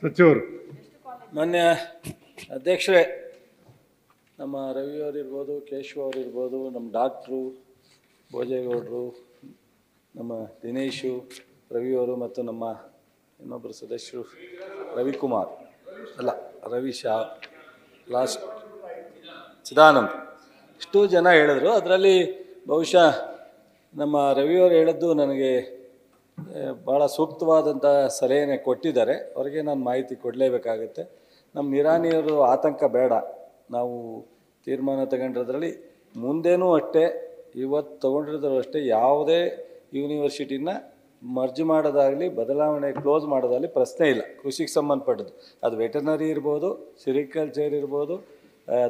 ಸಚಿವರು. ಮಾನ್ಯ ಅಧ್ಯಕ್ಷರೇ, ನಮ್ಮ ರವಿಯವರಿರ್ಬೋದು, ಕೇಶವ್ ಅವರಿರ್ಬೋದು, ನಮ್ಮ ಡಾಕ್ಟ್ರು ಭೋಜೇಗೌಡರು, ನಮ್ಮ ದಿನೇಶು, ರವಿಯವರು ಮತ್ತು ನಮ್ಮ ಇನ್ನೊಬ್ಬರು ಸದಸ್ಯರು ರವಿಕುಮಾರ್ ರವಿ ಶಾ ಲಾಸ್ಟ್ ಚಿದಾನಂದ್ ಇಷ್ಟು ಜನ ಹೇಳಿದ್ರು. ಅದರಲ್ಲಿ ಬಹುಶಃ ನಮ್ಮ ರವಿಯವರು ಹೇಳಿದ್ದು ನನಗೆ ಭಾಳ ಸೂಕ್ತವಾದಂಥ ಸಲಹೆನೇ ಕೊಟ್ಟಿದ್ದಾರೆ. ಅವರಿಗೆ ನಾನು ಮಾಹಿತಿ ಕೊಡಲೇಬೇಕಾಗುತ್ತೆ. ನಮ್ಮ ನಿರಾಣಿಯವರು ಆತಂಕ ಬೇಡ, ನಾವು ತೀರ್ಮಾನ ತಗೊಂಡಿರೋದ್ರಲ್ಲಿ ಮುಂದೇನೂ ಅಷ್ಟೇ, ಇವತ್ತು ತೊಗೊಂಡಿರೋದ್ರೂ ಅಷ್ಟೇ, ಯಾವುದೇ ಯೂನಿವರ್ಸಿಟಿನ ಮರ್ಜ್ ಮಾಡೋದಾಗಲಿ ಬದಲಾವಣೆ ಕ್ಲೋಸ್ ಮಾಡೋದಾಗಲಿ ಪ್ರಶ್ನೆ ಇಲ್ಲ. ಕೃಷಿಗೆ ಸಂಬಂಧಪಟ್ಟದ್ದು ಅದು ವೆಟರ್ನರಿ ಇರ್ಬೋದು, ಸಿರಿಕಲ್ಚರ್ ಇರ್ಬೋದು,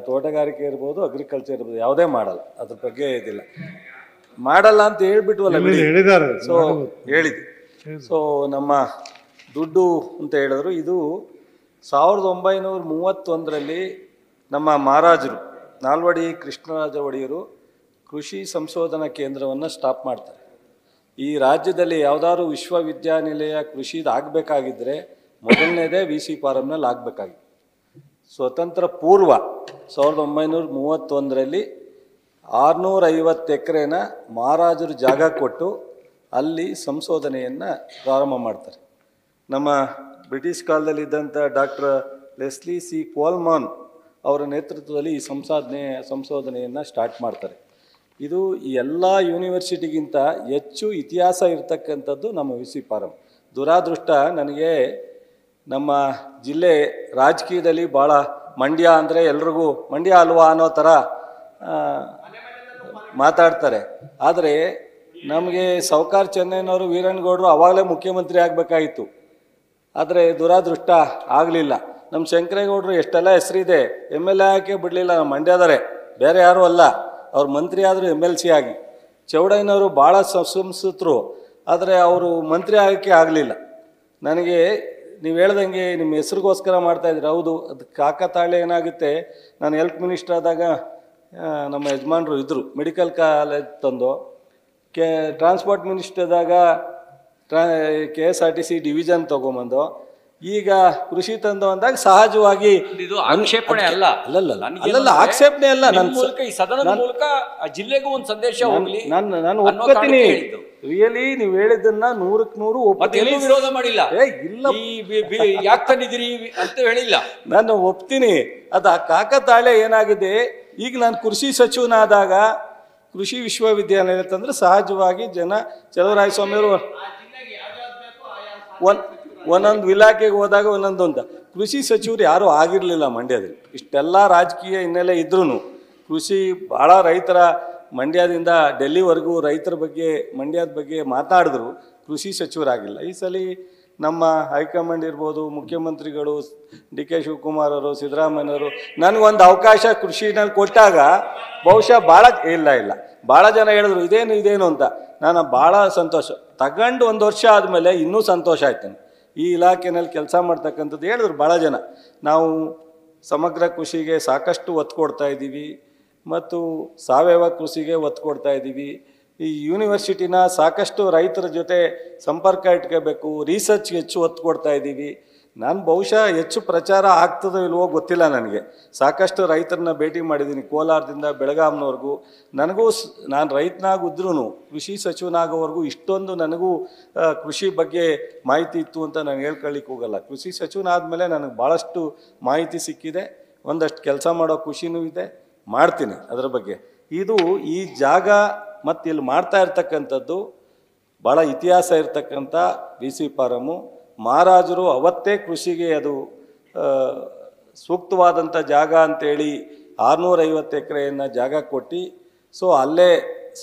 ತೋಟಗಾರಿಕೆ ಇರ್ಬೋದು, ಅಗ್ರಿಕಲ್ಚರ್ ಇರ್ಬೋದು, ಯಾವುದೇ ಮಾಡಲ್ಲ, ಅದ್ರ ಬಗ್ಗೆ ಇದಿಲ್ಲ. ಮಾಡಲ್ಲ ಅಂತ ಹೇಳ್ಬಿಟ್ವಲ್ಲ, ಹೇಳಿದ್ದಾರೆ. ಸೊ ಹೇಳಿದ್ವಿ. ಸೊ ನಮ್ಮ ದುಡ್ಡು ಅಂತ ಹೇಳಿದ್ರು, ಇದು 1931ರಲ್ಲಿ ನಮ್ಮ ಮಹಾರಾಜರು ನಾಲ್ವಡಿ ಕೃಷ್ಣರಾಜ ಒಡೆಯರು ಕೃಷಿ ಸಂಶೋಧನಾ ಕೇಂದ್ರವನ್ನು ಸ್ಟಾಪ್ ಮಾಡ್ತಾರೆ. ಈ ರಾಜ್ಯದಲ್ಲಿ ಯಾವುದಾದ್ರು ವಿಶ್ವವಿದ್ಯಾನಿಲಯ ಕೃಷಿದು ಆಗಬೇಕಾಗಿದ್ದರೆ ಮೊದಲನೇದೇ VC ಫಾರಮ್ನಲ್ಲಿ ಆಗಬೇಕಾಗಿತ್ತು. ಸ್ವತಂತ್ರ ಪೂರ್ವ 1931ರಲ್ಲಿ 650 ಎಕರೆನ ಮಹಾರಾಜರು ಜಾಗ ಕೊಟ್ಟು ಅಲ್ಲಿ ಸಂಶೋಧನೆಯನ್ನು ಪ್ರಾರಂಭ ಮಾಡ್ತಾರೆ. ನಮ್ಮ ಬ್ರಿಟಿಷ್ ಕಾಲದಲ್ಲಿದ್ದಂಥ ಡಾಕ್ಟರ್ ಲೆಸ್ಲಿ ಸಿ ಕೋಲ್ಮನ್ ಅವರ ನೇತೃತ್ವದಲ್ಲಿ ಈ ಸಂಶೋಧನೆಯನ್ನು ಸ್ಟಾರ್ಟ್ ಮಾಡ್ತಾರೆ. ಇದು ಎಲ್ಲ ಯೂನಿವರ್ಸಿಟಿಗಿಂತ ಹೆಚ್ಚು ಇತಿಹಾಸ ಇರತಕ್ಕಂಥದ್ದು ನಮ್ಮ VC ಫಾರಮ್. ದುರಾದೃಷ್ಟ ನನಗೆ ನಮ್ಮ ಜಿಲ್ಲೆ ರಾಜಕೀಯದಲ್ಲಿ ಭಾಳ ಮಂಡ್ಯ ಅಂದರೆ ಎಲ್ರಿಗೂ ಮಂಡ್ಯ ಅಲ್ವಾ ಅನ್ನೋ ಥರ ಮಾತಾಡ್ತಾರೆ. ಆದರೆ ನಮಗೆ ಸಾವ್ಕಾರ್ ಚೆನ್ನೈನವರು, ವೀರಣ್ಣಗೌಡರು ಆವಾಗಲೇ ಮುಖ್ಯಮಂತ್ರಿ ಆಗಬೇಕಾಗಿತ್ತು. ಆದರೆ ದುರಾದೃಷ್ಟ ಆಗಲಿಲ್ಲ. ನಮ್ಮ ಶಂಕರೇಗೌಡರು ಎಷ್ಟೆಲ್ಲ ಹೆಸರಿದೆ, MLA ಆಕೆ ಬಿಡಲಿಲ್ಲ. ನಮ್ಮ ಮಂಡ್ಯದವರೇ, ಬೇರೆ ಯಾರೂ ಅಲ್ಲ. ಅವ್ರು ಮಂತ್ರಿ ಆದರೂ MLC ಆಗಿ. ಚೌಡಯ್ಯನವರು ಭಾಳ ಸಂಸದರು, ಆದರೆ ಅವರು ಮಂತ್ರಿ ಆಗೋಕ್ಕೆ ಆಗಲಿಲ್ಲ. ನನಗೆ ನೀವು ಹೇಳ್ದಂಗೆ ನಿಮ್ಮ ಹೆಸ್ರಿಗೋಸ್ಕರ ಮಾಡ್ತಾಯಿದ್ರಿ. ಹೌದು, ಅದು ಕಾಕತಾಳೆ ಏನಾಗುತ್ತೆ. ನಾನು ಹೆಲ್ತ್ ಮಿನಿಸ್ಟರ್ ಆದಾಗ ನಮ್ಮ ಯಜಮಾನರು ಇದ್ದರು, ಮೆಡಿಕಲ್ ಕಾಲೇಜ್ ತಂದು. ಟ್ರಾನ್ಸ್ಪೋರ್ಟ್ ಮಿನಿಸ್ಟರ್ದಾಗ KSRTC ಡಿವಿಷನ್ ತೊಗೊಂಬಂದು, ಈಗ ಕೃಷಿ ತಂದು ಅಂದಾಗ ಸಹಜವಾಗಿ ಇದು ಆಕ್ಷೇಪಣೆ ಅಲ್ಲ, ಅಲ್ಲಲ್ಲ ಆಕ್ಷೇಪಣೆ ಅಲ್ಲ. ಈ ಸದನದ ಮೂಲಕ ಜಿಲ್ಲೆಗೂ ಒಂದು ಸಂದೇಶ ಹೋಗ್ಲಿ. ನಾನು ಒಪ್ಕೋತೀನಿ. ರಿಯಲಿ ನೀವು ಹೇಳಿದ್ದನ್ನ 100% ಒಪ್ತೀನಿ, ವಿರೋಧ ಮಾಡಿಲ್ಲ. ಇಲ್ಲ, ಯಾಕೆ ತಂದಿದ್ದೀರಿ ಅಂತ ಹೇಳಿಲ್ಲ. ನಾನು ಒಪ್ತೀನಿ. ಅದು ಆ ಕಾಕತಾಳೆ ಏನಾಗಿದೆ. ಈಗ ನಾನು ಕೃಷಿ ಸಚಿವನಾದಾಗ ಕೃಷಿ ವಿಶ್ವವಿದ್ಯಾಲಯ ಅಂತಂದ್ರೆ ಸಹಜವಾಗಿ ಚಲುವರಾಯಸ್ವಾಮಿಯವರು ಒಂದೊಂದು ಇಲಾಖೆಗೆ ಹೋದಾಗ ಒಂದೊಂದು ಅಂತ. ಕೃಷಿ ಸಚಿವರು ಯಾರೂ ಆಗಿರಲಿಲ್ಲ ಮಂಡ್ಯದಲ್ಲಿ. ಇಷ್ಟೆಲ್ಲ ರಾಜಕೀಯ ಹಿನ್ನೆಲೆ ಇದ್ರೂ ಕೃಷಿ ಭಾಳ ರೈತರ ಮಂಡ್ಯದಿಂದ ಡೆಲ್ಲಿವರೆಗೂ ರೈತರ ಬಗ್ಗೆ, ಮಂಡ್ಯದ ಬಗ್ಗೆ ಮಾತಾಡಿದ್ರು. ಕೃಷಿ ಸಚಿವರಾಗಿಲ್ಲ. ಈ ಸಲ ನಮ್ಮ ಹೈಕಮಾಂಡ್ ಇರ್ಬೋದು, ಮುಖ್ಯಮಂತ್ರಿಗಳು DK ಶಿವಕುಮಾರ್ ಅವರು, ಸಿದ್ದರಾಮಯ್ಯವರು ನನಗೊಂದು ಅವಕಾಶ ಕೃಷಿನಲ್ಲಿ ಕೊಟ್ಟಾಗ ಬಹುಶಃ ಭಾಳ ಜನ ಹೇಳಿದ್ರು ಇದೇನು ಅಂತ. ನಾನು ಭಾಳ ಸಂತೋಷ ತಗೊಂಡು 1 ವರ್ಷ ಆದಮೇಲೆ ಇನ್ನೂ ಸಂತೋಷ ಆಯ್ತಾನೆ. ಈ ಇಲಾಖೆಯಲ್ಲಿ ಕೆಲಸ ಮಾಡ್ತಕ್ಕಂಥದ್ದು ಹೇಳಿದ್ರು ಭಾಳ ಜನ. ನಾವು ಸಮಗ್ರ ಕೃಷಿಗೆ ಸಾಕಷ್ಟು ಒತ್ತು ಕೊಡ್ತಾ ಇದ್ದೀವಿ ಮತ್ತು ಸಾವಯವ ಕೃಷಿಗೆ ಒತ್ತು ಕೊಡ್ತಾ ಇದ್ದೀವಿ. ಈ ಯೂನಿವರ್ಸಿಟಿನ ಸಾಕಷ್ಟು ರೈತರ ಜೊತೆ ಸಂಪರ್ಕ ಇಟ್ಕೋಬೇಕು, ರಿಸರ್ಚ್ಗೆ ಹೆಚ್ಚು ಒತ್ತು ಕೊಡ್ತಾ ಇದ್ದೀವಿ. ನಾನು ಬಹುಶಃ ಹೆಚ್ಚು ಪ್ರಚಾರ ಆಗ್ತದೋ ಇಲ್ವೋ ಗೊತ್ತಿಲ್ಲ ನನಗೆ. ಸಾಕಷ್ಟು ರೈತರನ್ನ ಭೇಟಿ ಮಾಡಿದ್ದೀನಿ, ಕೋಲಾರದಿಂದ ಬೆಳಗಾಂನವರೆಗೂ. ನಾನು ರೈತನಾಗಿದ್ರೂ ಕೃಷಿ ಸಚಿವನಾಗೋವರೆಗೂ ಇಷ್ಟೊಂದು ನನಗೂ ಕೃಷಿ ಬಗ್ಗೆ ಮಾಹಿತಿ ಇತ್ತು ಅಂತ ನಾನು ಹೇಳ್ಕೊಳ್ಳಿಕ್ಕೆ ಹೋಗಲ್ಲ. ಕೃಷಿ ಸಚಿವನಾದಮೇಲೆ ನನಗೆ ಭಾಳಷ್ಟು ಮಾಹಿತಿ ಸಿಕ್ಕಿದೆ, ಒಂದಷ್ಟು ಕೆಲಸ ಮಾಡೋ ಖುಷಿನೂ ಇದೆ, ಮಾಡ್ತೀನಿ ಅದರ ಬಗ್ಗೆ. ಇದು ಈ ಜಾಗ ಮತ್ತು ಇಲ್ಲಿ ಮಾಡ್ತಾ ಇರ್ತಕ್ಕಂಥದ್ದು ಭಾಳ ಇತಿಹಾಸ ಇರ್ತಕ್ಕಂಥ VC ಫಾರಮ್ಮು. ಮಹಾರಾಜರು ಅವತ್ತೇ ಕೃಷಿಗೆ ಅದು ಸೂಕ್ತವಾದಂಥ ಜಾಗ ಅಂತೇಳಿ 650 ಎಕರೆಯನ್ನು ಜಾಗ ಕೊಟ್ಟು ಸೊ ಅಲ್ಲೇ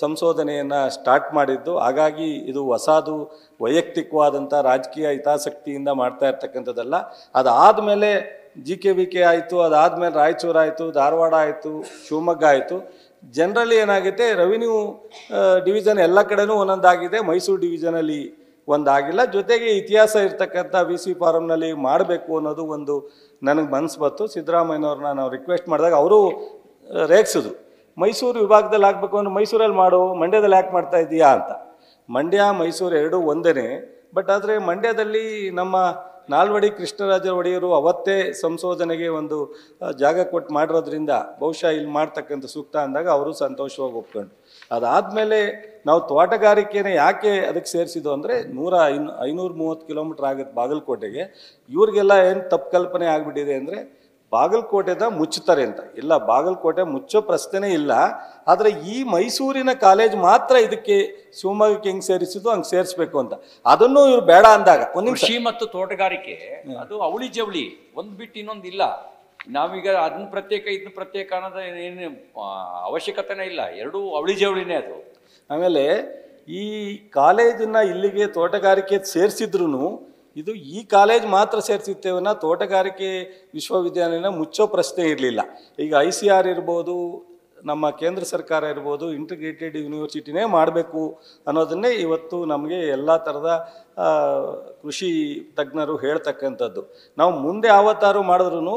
ಸಂಶೋಧನೆಯನ್ನು ಸ್ಟಾರ್ಟ್ ಮಾಡಿದ್ದು. ಹಾಗಾಗಿ ಇದು ಹೊಸದು ವೈಯಕ್ತಿಕವಾದಂಥ ರಾಜಕೀಯ ಹಿತಾಸಕ್ತಿಯಿಂದ ಮಾಡ್ತಾ ಇರ್ತಕ್ಕಂಥದ್ದಲ್ಲ. ಅದಾದಮೇಲೆ GKVK ಆಯಿತು, ಅದಾದಮೇಲೆ ರಾಯಚೂರು ಆಯಿತು, ಧಾರವಾಡ ಆಯಿತು, ಶಿವಮೊಗ್ಗ ಆಯಿತು. ಜನರಲಿ ಏನಾಗುತ್ತೆ, ರೆವಿನ್ಯೂ ಡಿವಿಷನ್ ಎಲ್ಲ ಕಡೆನೂ ಒಂದೊಂದಾಗಿದೆ, ಮೈಸೂರು ಡಿವಿಷನಲ್ಲಿ ಒಂದಾಗಿಲ್ಲ. ಜೊತೆಗೆ ಇತಿಹಾಸ ಇರ್ತಕ್ಕಂಥ VC ಫಾರಮ್ನಲ್ಲಿ ಮಾಡಬೇಕು ಅನ್ನೋದು ಒಂದು ನನಗೆ ಮನಸ್ಸು ಬಂತು. ಸಿದ್ದರಾಮಯ್ಯನವ್ರನ್ನ ನಾವು ರಿಕ್ವೆಸ್ಟ್ ಮಾಡಿದಾಗ ಅವರು ರೇಗಿಸಿದ್ರು, ಮೈಸೂರು ವಿಭಾಗದಲ್ಲಿ ಆಗಬೇಕು ಅಂದ್ರೆ ಮೈಸೂರಲ್ಲಿ ಮಾಡು, ಮಂಡ್ಯದಲ್ಲಿ ಯಾಕೆ ಮಾಡ್ತಾ ಇದೀಯಾ ಅಂತ. ಮಂಡ್ಯ ಮೈಸೂರು ಎರಡೂ ಒಂದೇ. ಬಟ್ ಆದರೆ ಮಂಡ್ಯದಲ್ಲಿ ನಮ್ಮ ನಾಲ್ವಡಿ ಕೃಷ್ಣರಾಜ ಒಡೆಯರು ಅವತ್ತೇ ಸಂಶೋಧನೆಗೆ ಒಂದು ಜಾಗ ಕೊಟ್ಟು ಮಾಡಿರೋದ್ರಿಂದ ಬಹುಶಃ ಇಲ್ಲಿ ಮಾಡ್ತಕ್ಕಂಥ ಸೂಕ್ತ ಅಂದಾಗ ಅವರು ಸಂತೋಷವಾಗಿ ಒಪ್ಕೊಂಡು, ಅದಾದಮೇಲೆ ನಾವು ತೋಟಗಾರಿಕೆನ ಯಾಕೆ ಅದಕ್ಕೆ ಸೇರಿಸಿದ್ದು ಅಂದರೆ 530 ಕಿಲೋಮೀಟ್ರ್ ಆಗುತ್ತೆ ಬಾಗಲಕೋಟೆಗೆ. ಇವ್ರಿಗೆಲ್ಲ ಏನು ತಪ್ಪು ಕಲ್ಪನೆ ಆಗಿಬಿಟ್ಟಿದೆ ಅಂದರೆ ಬಾಗಲಕೋಟೆದ ಮುಚ್ಚುತ್ತಾರೆ ಅಂತ. ಇಲ್ಲ, ಬಾಗಲಕೋಟೆ ಮುಚ್ಚೋ ಪ್ರಶ್ನೆನೇ ಇಲ್ಲ. ಆದರೆ ಈ ಮೈಸೂರಿನ ಕಾಲೇಜ್ ಮಾತ್ರ ಇದಕ್ಕೆ ಶಿವಮೊಗ್ಗಕ್ಕೆ ಹೆಂಗೆ ಸೇರಿಸಿದ್ದು ಹಂಗೆ ಸೇರಿಸ್ಬೇಕು ಅಂತ, ಅದನ್ನು ಇವ್ರು ಬೇಡ ಅಂದಾಗ ಒಂದು ಕೃಷಿ ಮತ್ತು ತೋಟಗಾರಿಕೆ ಅದು ಅವಳಿ ಜವಳಿ, ಒಂದು ಬಿಟ್ಟು ಇನ್ನೊಂದು ಇಲ್ಲ. ನಾವೀಗ ಅದನ್ನ ಪ್ರತ್ಯೇಕ ಇದನ್ನ ಪ್ರತ್ಯೇಕ ಅನ್ನೋದು ಏನು ಅವಶ್ಯಕತೆನೇ ಇಲ್ಲ, ಎರಡೂ ಅವಳಿ ಜವಳಿನೇ ಅದು. ಆಮೇಲೆ ಈ ಕಾಲೇಜನ್ನು ಇಲ್ಲಿಗೆ ತೋಟಗಾರಿಕೆ ಸೇರಿಸಿದ್ರು ಇದು ಈ ಕಾಲೇಜ್ ಮಾತ್ರ ಸೇರಿಸಿರ್ತೇವನ್ನ ತೋಟಗಾರಿಕೆ ವಿಶ್ವವಿದ್ಯಾಲಯನ ಮುಚ್ಚೋ ಪ್ರಶ್ನೆ ಇರಲಿಲ್ಲ. ಈಗ ICR ಇರ್ಬೋದು, ನಮ್ಮ ಕೇಂದ್ರ ಸರ್ಕಾರ ಇರ್ಬೋದು, ಇಂಟಿಗ್ರೇಟೆಡ್ ಯೂನಿವರ್ಸಿಟಿನೇ ಮಾಡಬೇಕು ಅನ್ನೋದನ್ನೇ ಇವತ್ತು ನಮಗೆ ಎಲ್ಲ ಥರದ ಕೃಷಿ ತಜ್ಞರು ಹೇಳ್ತಕ್ಕಂಥದ್ದು. ನಾವು ಮುಂದೆ ಯಾವತ್ತಾರು ಮಾಡಿದ್ರೂ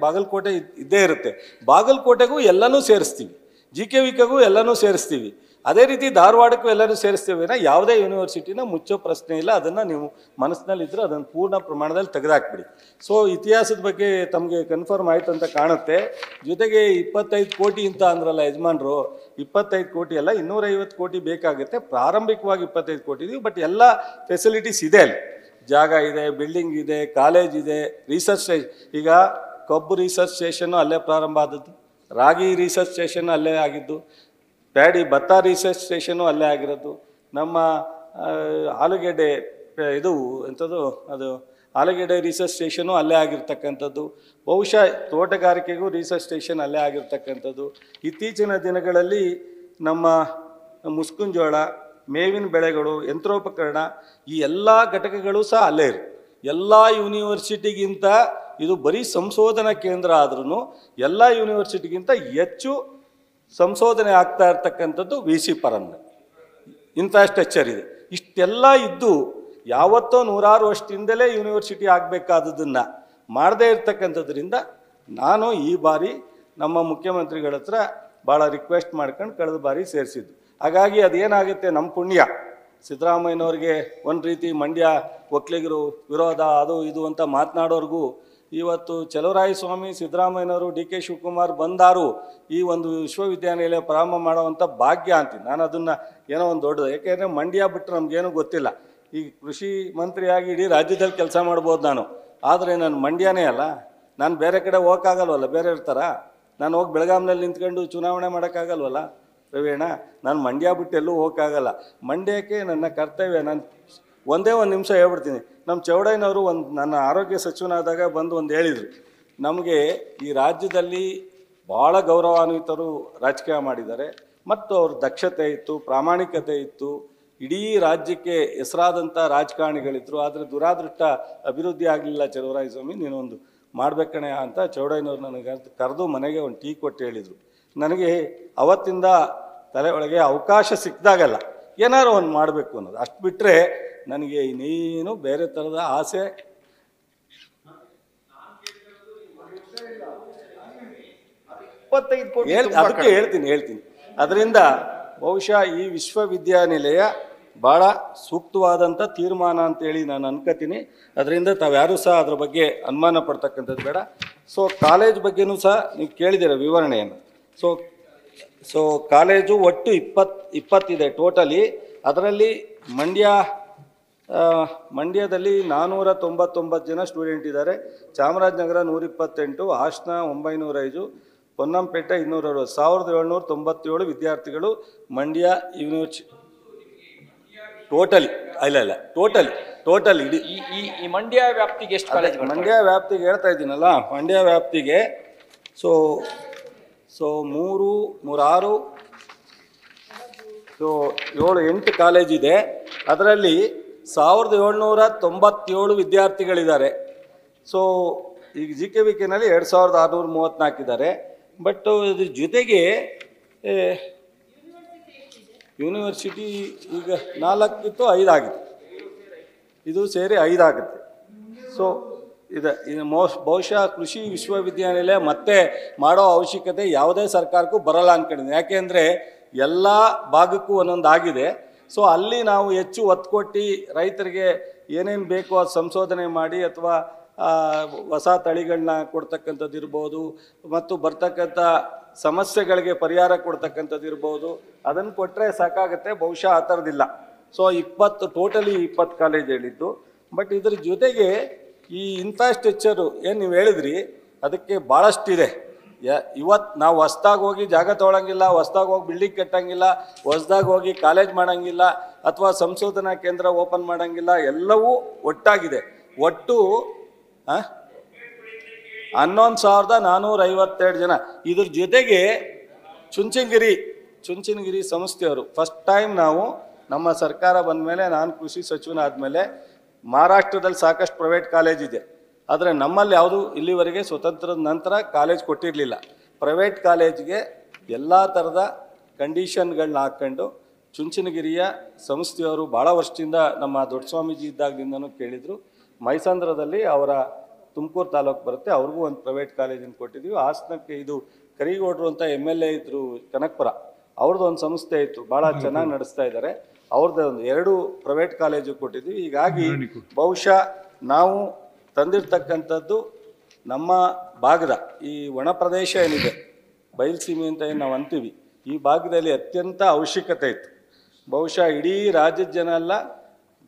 ಬಾಗಲಕೋಟೆ ಇದ್ದೇ ಇರುತ್ತೆ. ಬಾಗಲಕೋಟೆಗೂ ಎಲ್ಲನೂ ಸೇರಿಸ್ತೀವಿ, GKVKಗೂ ಎಲ್ಲನೂ ಸೇರಿಸ್ತೀವಿ. ಅದೇ ರೀತಿ ಧಾರವಾಡಕ್ಕೂ ಎಲ್ಲರೂ ಸೇರಿಸ್ತೇವೆ. ಯಾವುದೇ ಯೂನಿವರ್ಸಿಟಿನ ಮುಚ್ಚೋ ಪ್ರಶ್ನೆ ಇಲ್ಲ. ಅದನ್ನು ನೀವು ಮನಸ್ಸಿನಲ್ಲಿದ್ದರೆ ಅದನ್ನು ಪೂರ್ಣ ಪ್ರಮಾಣದಲ್ಲಿ ತೆಗೆದುಹಾಕ್ಬಿಡಿ. ಸೊ ಇತಿಹಾಸದ ಬಗ್ಗೆ ತಮಗೆ ಕನ್ಫರ್ಮ್ ಆಯಿತು ಅಂತ ಕಾಣುತ್ತೆ. ಜೊತೆಗೆ 25 ಕೋಟಿ ಅಂತ ಅಂದ್ರಲ್ಲ ಯಜಮಾನರು, 25 ಕೋಟಿ ಅಲ್ಲ, 250 ಕೋಟಿ ಬೇಕಾಗುತ್ತೆ. ಪ್ರಾರಂಭಿಕವಾಗಿ 25 ಕೋಟಿ ಇದೀವಿ, ಬಟ್ ಎಲ್ಲ ಫೆಸಿಲಿಟೀಸ್ ಇದೆ ಅಲ್ಲಿ. ಜಾಗ ಇದೆ, ಬಿಲ್ಡಿಂಗ್ ಇದೆ, ಕಾಲೇಜ್ ಇದೆ, ರಿಸರ್ಚ್. ಈಗ ಕಬ್ಬು ರಿಸರ್ಚ್ ಸ್ಟೇಷನ್ನು ಅಲ್ಲೇ ಪ್ರಾರಂಭ ಆದದ್ದು, ರಾಗಿ ರಿಸರ್ಚ್ ಸ್ಟೇಷನ್ನು ಅಲ್ಲೇ ಆಗಿದ್ದು, ಭತ್ತ ರಿಸರ್ಚ್ ಸ್ಟೇಷನು ಅಲ್ಲೇ ಆಗಿರೋದು, ನಮ್ಮ ಆಲೂಗೆಡ್ಡೆ ಇದು ಎಂಥದ್ದು ಅದು ಆಲೂಗೆಡ್ಡೆ ರಿಸರ್ಚ್ ಸ್ಟೇಷನು ಅಲ್ಲೇ ಆಗಿರ್ತಕ್ಕಂಥದ್ದು. ಬಹುಶಃ ತೋಟಗಾರಿಕೆಗೂ ರಿಸರ್ಚ್ ಸ್ಟೇಷನ್ ಅಲ್ಲೇ ಆಗಿರ್ತಕ್ಕಂಥದ್ದು. ಇತ್ತೀಚಿನ ದಿನಗಳಲ್ಲಿ ನಮ್ಮ ಮುಸ್ಕುಂಜೋಳ, ಮೇವಿನ ಬೆಳೆಗಳು, ಯಂತ್ರೋಪಕರಣ, ಈ ಎಲ್ಲ ಘಟಕಗಳು ಸಹ ಅಲ್ಲೇ ಇರು. ಎಲ್ಲ ಯೂನಿವರ್ಸಿಟಿಗಿಂತ ಇದು ಬರೀ ಸಂಶೋಧನಾ ಕೇಂದ್ರ ಆದ್ರೂ ಎಲ್ಲ ಯೂನಿವರ್ಸಿಟಿಗಿಂತ ಹೆಚ್ಚು ಸಂಶೋಧನೆ ಆಗ್ತಾ ಇರ್ತಕ್ಕಂಥದ್ದು VC ಪರಂನ ಇನ್ಫ್ರಾಸ್ಟ್ರಕ್ಚರ್ ಇದೆ. ಇಷ್ಟೆಲ್ಲ ಇದ್ದು ಯಾವತ್ತೋ 100 ವರ್ಷದಿಂದಲೇ ಯೂನಿವರ್ಸಿಟಿ ಆಗಬೇಕಾದದನ್ನು ಮಾಡದೇ ಇರ್ತಕ್ಕಂಥದ್ರಿಂದ ನಾನು ಈ ಬಾರಿ ನಮ್ಮ ಮುಖ್ಯಮಂತ್ರಿಗಳ ಹತ್ರ ಭಾಳ ರಿಕ್ವೆಸ್ಟ್ ಮಾಡ್ಕೊಂಡು ಕಳೆದ ಬಾರಿ ಸೇರಿಸಿದ್ದು. ಹಾಗಾಗಿ ಅದೇನಾಗುತ್ತೆ, ನಮ್ಮ ಪುಣ್ಯ. ಸಿದ್ದರಾಮಯ್ಯನವ್ರಿಗೆ ಒಂದು ರೀತಿ ಮಂಡ್ಯ ಒಕ್ಕಲಿಗರು ವಿರೋಧ ಅದು ಇದು ಅಂತ ಮಾತನಾಡೋರ್ಗೂ ಇವತ್ತು ಚಲುವರಾಯಸ್ವಾಮಿ, ಸಿದ್ದರಾಮಯ್ಯನವರು, DK ಶಿವಕುಮಾರ್ ಬಂದಾರು ಈ ಒಂದು ವಿಶ್ವವಿದ್ಯಾನಿಲಯ ಪ್ರಾರಂಭ ಮಾಡುವಂಥ ಭಾಗ್ಯ ಅಂತೀನಿ ನಾನು. ಅದನ್ನು ಏನೋ ಒಂದು ದೊಡ್ಡದು, ಯಾಕೆಂದರೆ ಮಂಡ್ಯ ಬಿಟ್ಟರೆ ನಮಗೇನು ಗೊತ್ತಿಲ್ಲ. ಈಗ ಕೃಷಿ ಮಂತ್ರಿಯಾಗಿ ಇಡೀ ರಾಜ್ಯದಲ್ಲಿ ಕೆಲಸ ಮಾಡ್ಬೋದು ನಾನು, ಆದರೆ ನಾನು ಮಂಡ್ಯನೇ ಅಲ್ಲ. ನಾನು ಬೇರೆ ಕಡೆ ಹೋಗೋಕ್ಕಾಗಲ್ವಲ್ಲ, ಬೇರೆ ಇರ್ತಾರ. ನಾನು ಹೋಗಿ ಬೆಳಗಾಂನಲ್ಲಿ ನಿಂತ್ಕೊಂಡು ಚುನಾವಣೆ ಮಾಡೋಕ್ಕಾಗಲ್ವಲ್ಲ ಪ್ರವೀಣ. ನಾನು ಮಂಡ್ಯ ಬಿಟ್ಟು ಎಲ್ಲೂ ಹೋಗೋಕ್ಕಾಗಲ್ಲ. ಮಂಡ್ಯಕ್ಕೆ ನನ್ನ ಕರ್ತವ್ಯ. ನಾನು ಒಂದೇ ಒಂದು ನಿಮಿಷ ಹೇಳ್ಬಿಡ್ತೀನಿ. ನಮ್ಮ ಚೌಡಯ್ಯನವರು ನನ್ನ ಆರೋಗ್ಯ ಸಚಿವನಾದಾಗ ಬಂದು ಹೇಳಿದರು, ನಮಗೆ ಈ ರಾಜ್ಯದಲ್ಲಿ ಭಾಳ ಗೌರವಾನ್ವಿತರು ರಾಜಕೀಯ ಮಾಡಿದ್ದಾರೆ ಮತ್ತು ಅವ್ರ ದಕ್ಷತೆ ಇತ್ತು, ಪ್ರಾಮಾಣಿಕತೆ ಇತ್ತು, ಇಡೀ ರಾಜ್ಯಕ್ಕೆ ಹೆಸರಾದಂಥ ರಾಜಕಾರಣಿಗಳಿದ್ರು. ಆದರೆ ದುರಾದೃಷ್ಟ ಅಭಿವೃದ್ಧಿ ಆಗಲಿಲ್ಲ. ಚಲುವರಾಯಸ್ವಾಮಿ ನೀನೊಂದು ಮಾಡ್ಬೇಕಣೆ ಅಂತ ಚೌಡಯ್ಯನವ್ರು ನನಗೆ ಕರೆದು ಮನೆಗೆ ಒಂದು ಟೀ ಕೊಟ್ಟು ಹೇಳಿದರು. ನನಗೆ ಅವತ್ತಿಂದ ತಲೆ ಒಳಗೆ ಅವಕಾಶ ಸಿಕ್ಕಿದಾಗಲ್ಲ ಏನಾರು ಒಂದು ಮಾಡಬೇಕು ಅನ್ನೋದು. ಅಷ್ಟು ಬಿಟ್ಟರೆ ನನಗೆ ಇನ್ನೇನು ಬೇರೆ ಥರದ ಆಸೆ. ಅದಕ್ಕೆ ಹೇಳ್ತೀನಿ. ಅದರಿಂದ ಬಹುಶಃ ಈ ವಿಶ್ವವಿದ್ಯಾನಿಲಯ ಭಾಳ ಸೂಕ್ತವಾದಂಥ ತೀರ್ಮಾನ ಅಂತೇಳಿ ನಾನು ಅನ್ಕೋತೀನಿ. ಅದರಿಂದ ತಾವ್ಯಾರೂ ಸಹ ಅದ್ರ ಬಗ್ಗೆ ಅನುಮಾನ ಪಡ್ತಕ್ಕಂಥದ್ದು ಬೇಡ. ಸೊ ಕಾಲೇಜ್ ಬಗ್ಗೆನೂ ಸಹ ನೀವು ಕೇಳಿದ್ದೀರ ವಿವರಣೆಯನ್ನು. ಸೊ ಕಾಲೇಜು ಒಟ್ಟು 20 ಟೋಟಲಿ. ಅದರಲ್ಲಿ ಮಂಡ್ಯದಲ್ಲಿ 499 ಜನ ಸ್ಟೂಡೆಂಟ್ ಇದ್ದಾರೆ. ಚಾಮರಾಜನಗರ 128, ಹಾಸನ 905, ಪೊನ್ನಂಪೇಟೆ 260, 1797 ವಿದ್ಯಾರ್ಥಿಗಳು ಮಂಡ್ಯ ಯೂನಿವರ್ಸಿಟಿ ಟೋಟಲಿ. ಇಲ್ಲ ಟೋಟಲಿ ಇಡೀ ಈ ಮಂಡ್ಯ ವ್ಯಾಪ್ತಿಗೆ ಎಷ್ಟು ಕಾಲೇಜ್? ಮಂಡ್ಯ ವ್ಯಾಪ್ತಿಗೆ ಹೇಳ್ತಾ ಇದ್ದೀನಲ್ಲ, ಮಂಡ್ಯ ವ್ಯಾಪ್ತಿಗೆ ಸೊ 3, 6, 7, 8 ಕಾಲೇಜ್ ಇದೆ. ಅದರಲ್ಲಿ 1797 ವಿದ್ಯಾರ್ಥಿಗಳಿದ್ದಾರೆ. ಸೊ ಈಗ GKVKನಲ್ಲಿ 2634 ಇದ್ದಾರೆ. ಬಟ್ ಇದ್ರ ಜೊತೆಗೆ ಯೂನಿವರ್ಸಿಟಿ ಈಗ 4 ಇತ್ತು, 5 ಆಗಿದೆ. ಇದು ಸೇರಿ 5 ಆಗುತ್ತೆ. ಸೊ ಇದು ಬಹುಶಃ ಕೃಷಿ ವಿಶ್ವವಿದ್ಯಾನಿಲಯ ಮತ್ತೆ ಮಾಡೋ ಅವಶ್ಯಕತೆ ಯಾವುದೇ ಸರ್ಕಾರಕ್ಕೂ ಬರಲ್ಲ ಅಂದ್ಕೊಂಡಿದ್ದೀನಿ. ಯಾಕೆಂದರೆ ಎಲ್ಲ ಭಾಗಕ್ಕೂ ಒಂದೊಂದು ಆಗಿದೆ. ಸೊ ಅಲ್ಲಿ ನಾವು ಹೆಚ್ಚು ಒತ್ತು ಕೊಟ್ಟು ರೈತರಿಗೆ ಏನೇನು ಬೇಕೋ ಅದು ಸಂಶೋಧನೆ ಮಾಡಿ ಅಥವಾ ಹೊಸ ತಳಿಗಳನ್ನ ಕೊಡ್ತಕ್ಕಂಥದ್ದು ಇರ್ಬೋದು, ಮತ್ತು ಬರ್ತಕ್ಕಂಥ ಸಮಸ್ಯೆಗಳಿಗೆ ಪರಿಹಾರ ಕೊಡ್ತಕ್ಕಂಥದ್ದು ಇರ್ಬೋದು, ಅದನ್ನು ಕೊಟ್ಟರೆ ಸಾಕಾಗುತ್ತೆ. ಬಹುಶಃ ಆ ಥರದಿಲ್ಲ. ಸೊ 20 ಕಾಲೇಜ್ ಹೇಳಿದ್ದು. ಬಟ್ ಇದ್ರ ಜೊತೆಗೆ ಈ ಇನ್ಫ್ರಾಸ್ಟ್ರಕ್ಚರು ಏನು ನೀವು ಹೇಳಿದ್ರಿ ಅದಕ್ಕೆ ಭಾಳಷ್ಟಿದೆ. ಇವತ್ತು ನಾವು ಹೊಸ್ದಾಗಿ ಹೋಗಿ ಜಾಗ ತೊಗೊಳಂಗಿಲ್ಲ, ಹೊಸ್ದಾಗಿ ಹೋಗಿ ಬಿಲ್ಡಿಂಗ್ ಕಟ್ಟಂಗಿಲ್ಲ, ಹೊಸ್ದಾಗಿ ಹೋಗಿ ಕಾಲೇಜ್ ಮಾಡಂಗಿಲ್ಲ, ಅಥವಾ ಸಂಶೋಧನಾ ಕೇಂದ್ರ ಓಪನ್ ಮಾಡಂಗಿಲ್ಲ. ಎಲ್ಲವೂ ಒಟ್ಟಾಗಿದೆ. ಒಟ್ಟು 11,452 ಜನ. ಇದ್ರ ಜೊತೆಗೆ ಚುಂಚನಗಿರಿ ಸಂಸ್ಥೆಯವರು ಫಸ್ಟ್ ಟೈಮ್ ನಾವು ನಮ್ಮ ಸರ್ಕಾರ ಬಂದ ಮೇಲೆ, ನಾನು ಕೃಷಿ ಸಚಿವನಾದಮೇಲೆ, ಮಹಾರಾಷ್ಟ್ರದಲ್ಲಿ ಸಾಕಷ್ಟು ಪ್ರೈವೇಟ್ ಕಾಲೇಜ್ ಇದೆ, ಆದರೆ ನಮ್ಮಲ್ಲಿ ಯಾವುದು ಇಲ್ಲಿವರೆಗೆ ಸ್ವತಂತ್ರದ ನಂತರ ಕಾಲೇಜ್ ಕೊಟ್ಟಿರಲಿಲ್ಲ. ಪ್ರೈವೇಟ್ ಕಾಲೇಜ್ಗೆ ಎಲ್ಲ ಥರದ ಕಂಡೀಷನ್ಗಳನ್ನ ಹಾಕ್ಕೊಂಡು ಚುಂಚನಗಿರಿಯ ಸಂಸ್ಥೆಯವರು ಭಾಳ ವರ್ಷದಿಂದ ನಮ್ಮ ದೊಡ್ಡ ಸ್ವಾಮೀಜಿ ಇದ್ದಾಗಲಿಂದನೂ ಕೇಳಿದರು. ಮೈಸಂದ್ರದಲ್ಲಿ ಅವರ ತುಮಕೂರು ತಾಲೂಕು ಬರುತ್ತೆ, ಅವ್ರಿಗೂ ಒಂದು ಪ್ರೈವೇಟ್ ಕಾಲೇಜನ್ನು ಕೊಟ್ಟಿದ್ದೀವಿ. ಹಾಸನಕ್ಕೆ ಇದು ಕರಿಗೌಡರು ಅಂತ MLA ಇದ್ದರು ಕನಕಪುರ, ಅವ್ರದ್ದು ಒಂದು ಸಂಸ್ಥೆ ಇತ್ತು, ಭಾಳ ಚೆನ್ನಾಗಿ ನಡೆಸ್ತಾ ಇದ್ದಾರೆ. ಅವ್ರದ್ದು ಒಂದು 2 ಪ್ರೈವೇಟ್ ಕಾಲೇಜು ಕೊಟ್ಟಿದ್ದೀವಿ. ಹೀಗಾಗಿ ಬಹುಶಃ ನಾವು ತಂದಿರ್ತಕ್ಕಂಥದ್ದು ನಮ್ಮ ಭಾಗದ ಈ ಒಣ ಪ್ರದೇಶ ಏನಿದೆ, ಬಯಲುಸೀಮೆ ಅಂತ ಏನು ನಾವು ಅಂತೀವಿ, ಈ ಭಾಗದಲ್ಲಿ ಅತ್ಯಂತ ಅವಶ್ಯಕತೆ ಇತ್ತು. ಬಹುಶಃ ಇಡೀ ರಾಜ್ಯದ ಜನ ಅಲ್ಲ,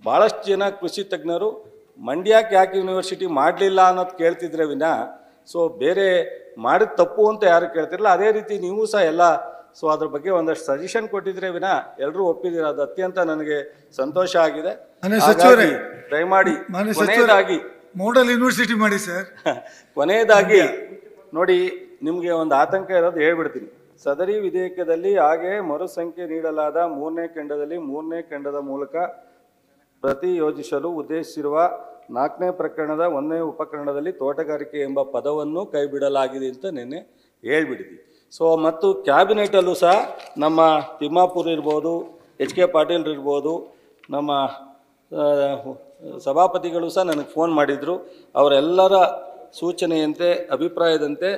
ಭಾಳಷ್ಟು ಜನ ಕೃಷಿ ತಜ್ಞರು ಮಂಡ್ಯಕ್ಕೆ ಯಾಕೆ ಯೂನಿವರ್ಸಿಟಿ ಮಾಡಲಿಲ್ಲ ಅನ್ನೋದು ಕೇಳ್ತಿದ್ರೆ ವಿನಾ, ಸೊ ಬೇರೆ ಮಾಡಿದ ತಪ್ಪು ಅಂತ ಯಾರು ಕೇಳ್ತಿರಲಿಲ್ಲ. ಅದೇ ರೀತಿ ನೀವು ಸಹ ಎಲ್ಲ ಸೊ ಅದ್ರ ಬಗ್ಗೆ ಒಂದಷ್ಟು ಸಜೆಷನ್ ಕೊಟ್ಟಿದ್ರೆ ವಿನಾ ಎಲ್ಲರೂ ಒಪ್ಪಿದ್ದೀರ. ಅದು ಅತ್ಯಂತ ನನಗೆ ಸಂತೋಷ ಆಗಿದೆ. ದಯಮಾಡಿ ಕೊನೆಯದಾಗಿ ಮೋಡಲ್ ಯೂನಿವರ್ಸಿಟಿ ಮಾಡಿ ಸರ್. ಕೊನೆಯದಾಗಿ ನೋಡಿ, ನಿಮಗೆ ಒಂದು ಆತಂಕ ಇರೋದು ಹೇಳ್ಬಿಡ್ತೀನಿ. ಸದರಿ ವಿಧೇಯಕದಲ್ಲಿ ಹಾಗೆ ಮರುಸಂಖ್ಯೆ ನೀಡಲಾದ 3ನೇ ಖಂಡದಲ್ಲಿ 3ನೇ ಖಂಡದ ಮೂಲಕ ಪ್ರತಿ ಯೋಜಿಸಲು ಉದ್ದೇಶಿಸಿರುವ 4ನೇ ಪ್ರಕರಣದ 1ನೇ ಉಪಕರಣದಲ್ಲಿ ತೋಟಗಾರಿಕೆ ಎಂಬ ಪದವನ್ನು ಕೈ ಬಿಡಲಾಗಿದೆ ಅಂತ ನಿನ್ನೆ ಹೇಳ್ಬಿಟ್ಟಿದ್ವಿ. ಸೊ ಮತ್ತು ಕ್ಯಾಬಿನೆಟಲ್ಲೂ ಸಹ ನಮ್ಮ ತಿಮ್ಮಾಪುರ್ ಇರ್ಬೋದು, HK ಪಾಟೀಲ್ ಇರ್ಬೋದು, ನಮ್ಮ ಸಭಾಪತಿಗಳು ಸಹ ನನಗೆ ಫೋನ್ ಮಾಡಿದರು. ಅವರೆಲ್ಲರ ಸೂಚನೆಯಂತೆ, ಅಭಿಪ್ರಾಯದಂತೆ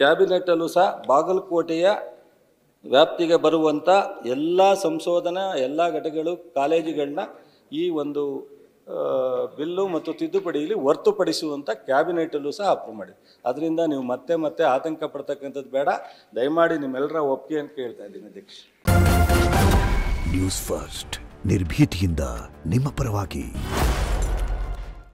ಕ್ಯಾಬಿನೆಟಲ್ಲೂ ಸಹ ಬಾಗಲಕೋಟೆಯ ವ್ಯಾಪ್ತಿಗೆ ಬರುವಂಥ ಎಲ್ಲ ಸಂಶೋಧನಾ ಎಲ್ಲ ಘಟಕಗಳು ಕಾಲೇಜುಗಳನ್ನ ಈ ಒಂದು ಬಿಲ್ಲು ಮತ್ತು ತಿದ್ದುಪಡಿಯಲ್ಲಿ ಹೊರತುಪಡಿಸುವಂಥ ಕ್ಯಾಬಿನೆಟಲ್ಲೂ ಸಹ ಅಪ್ರೂವ್ ಮಾಡಿ. ಅದರಿಂದ ನೀವು ಮತ್ತೆ ಆತಂಕ ಪಡ್ತಕ್ಕಂಥದ್ದು ಬೇಡ. ದಯಮಾಡಿ ನಿಮ್ಮೆಲ್ಲರ ಒಪ್ಪಿಗೆ ಅಂತ ಕೇಳ್ತಾ ಇದ್ದೀನಿ ಅಧ್ಯಕ್ಷ. ನ್ಯೂಸ್ ಫಸ್ಟ್ ನಿರ್ಭೀತಿಯಿಂದ ನಿಮ್ಮ ಪರವಾಗಿ.